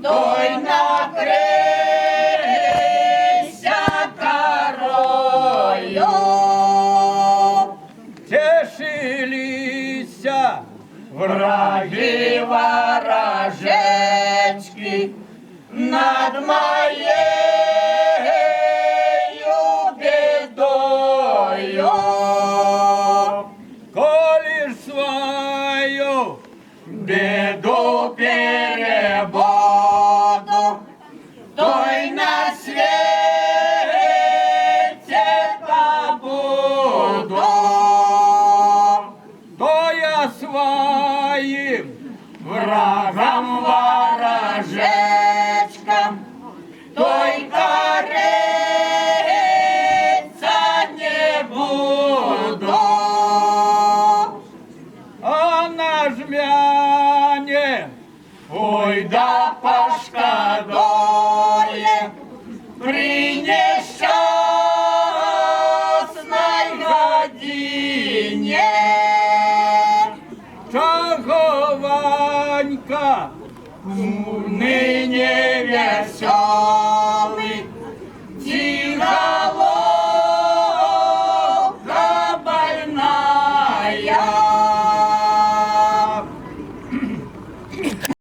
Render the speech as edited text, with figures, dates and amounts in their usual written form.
той накрийся карою. Тешилися Враги ворожечки над моєю бедою. коли ж свою Беду перебуду, той на свете побуду. то я своим Врагам ворожечкам той корыться не буду. а нажмяне Ой, да пошкодує при нещасной године. чого Ванька Ныне